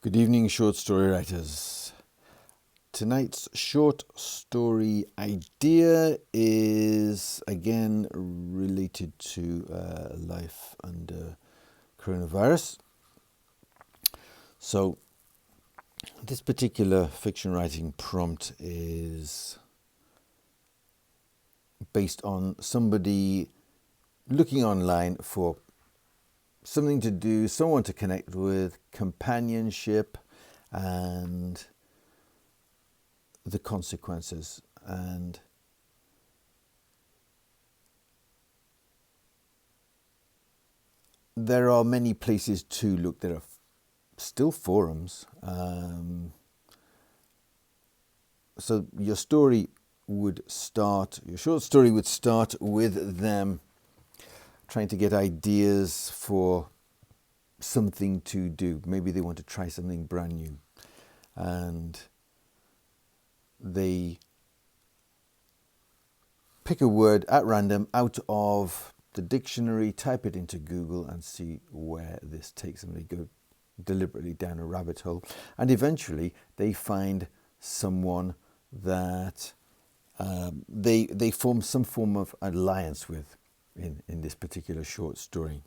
Good evening, short story writers. Tonight's short story idea is again related to life under coronavirus. So, this particular fiction writing prompt is based on somebody looking online for something to do, someone to connect with, companionship, and the consequences. And there are many places to look. There are still forums. So your short story would start with them trying to get ideas for something to do. Maybe they want to try something brand new, and they pick a word at random out of the dictionary, type it into Google, and see where this takes them. They go deliberately down a rabbit hole, and eventually they find someone that they form some form of alliance with in this particular short story.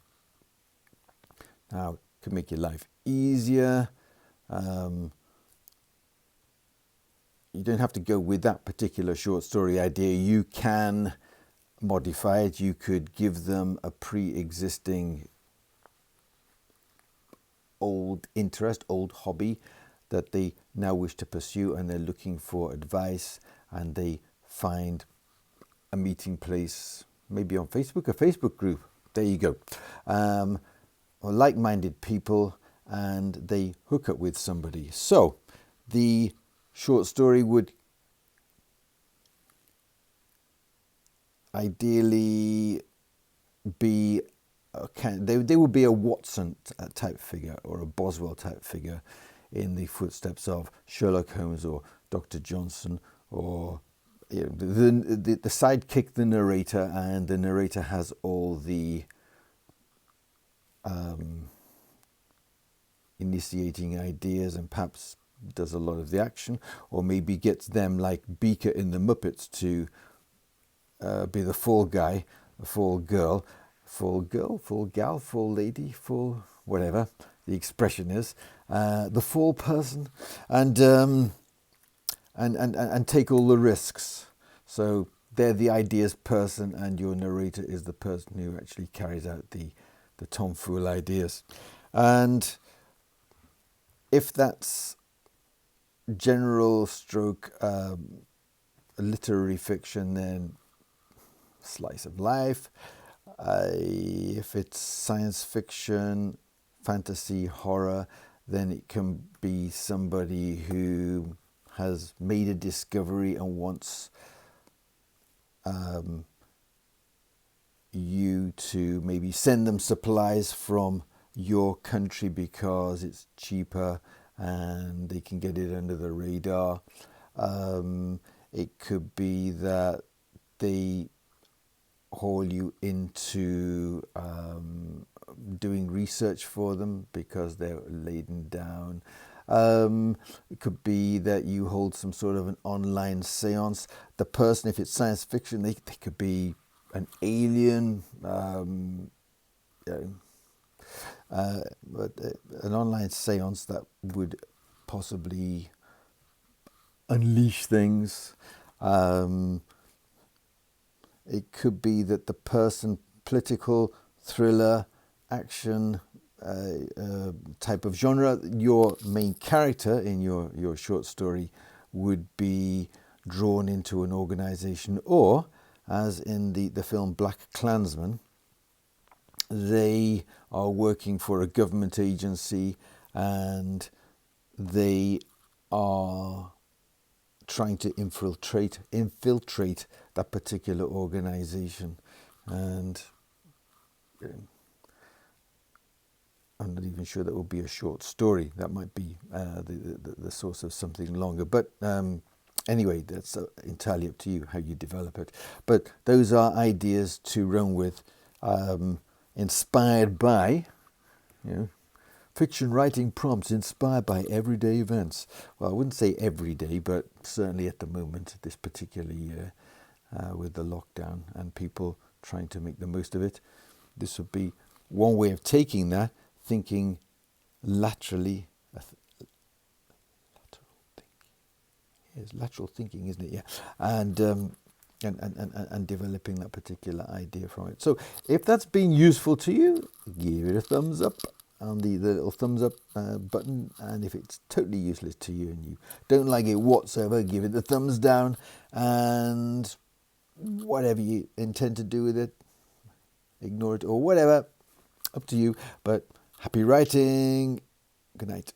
Now, it can make your life easier. You don't have to go with that particular short story idea. You can modify it. You could give them a pre-existing old interest, old hobby that they now wish to pursue, and they're looking for advice, and they find a meeting place, maybe on Facebook, a Facebook group. There you go. Or like-minded people, and they hook up with somebody. So the short story would ideally be they would be a Watson type figure or a Boswell type figure in the footsteps of Sherlock Holmes or Dr. Johnson, or the sidekick, the narrator, and the narrator has all the initiating ideas and perhaps does a lot of the action, or maybe gets them like Beaker in the Muppets to be the fall guy, the fall girl, fall gal, fall lady, fall whatever the expression is, the fall person, and take all the risks. So they're the ideas person, and your narrator is the person who actually carries out the tomfool ideas. And if that's general stroke literary fiction, then slice of life. If it's science fiction, fantasy, horror, then it can be somebody who has made a discovery and wants you to maybe send them supplies from your country because it's cheaper and they can get it under the radar. It could be that they haul you into doing research for them because they're laden down. It could be that you hold some sort of an online seance. The person, if it's science fiction, they could be an alien, but an online seance that would possibly unleash things. It could be that the person, political, thriller, action type of genre, your main character in your short story would be drawn into an organization, or as in the film Black Klansman, they are working for a government agency and they are trying to infiltrate that particular organization. And I'm not even sure that would be a short story. That might be the source of something longer. But anyway, that's entirely up to you how you develop it. But those are ideas to run with, inspired by, Fiction writing prompts inspired by everyday events. Well, I wouldn't say every day, but certainly at the moment, this particular year, with the lockdown and people trying to make the most of it, this would be one way of taking that, thinking laterally. It's lateral thinking, isn't it? Yeah, and developing that particular idea from it. So if that's been useful to you, give it a thumbs up on the little thumbs up button, and if it's totally useless to you and you don't like it whatsoever, give it the thumbs down, and whatever you intend to do with it, ignore it or whatever, up to you. But happy writing. Good night.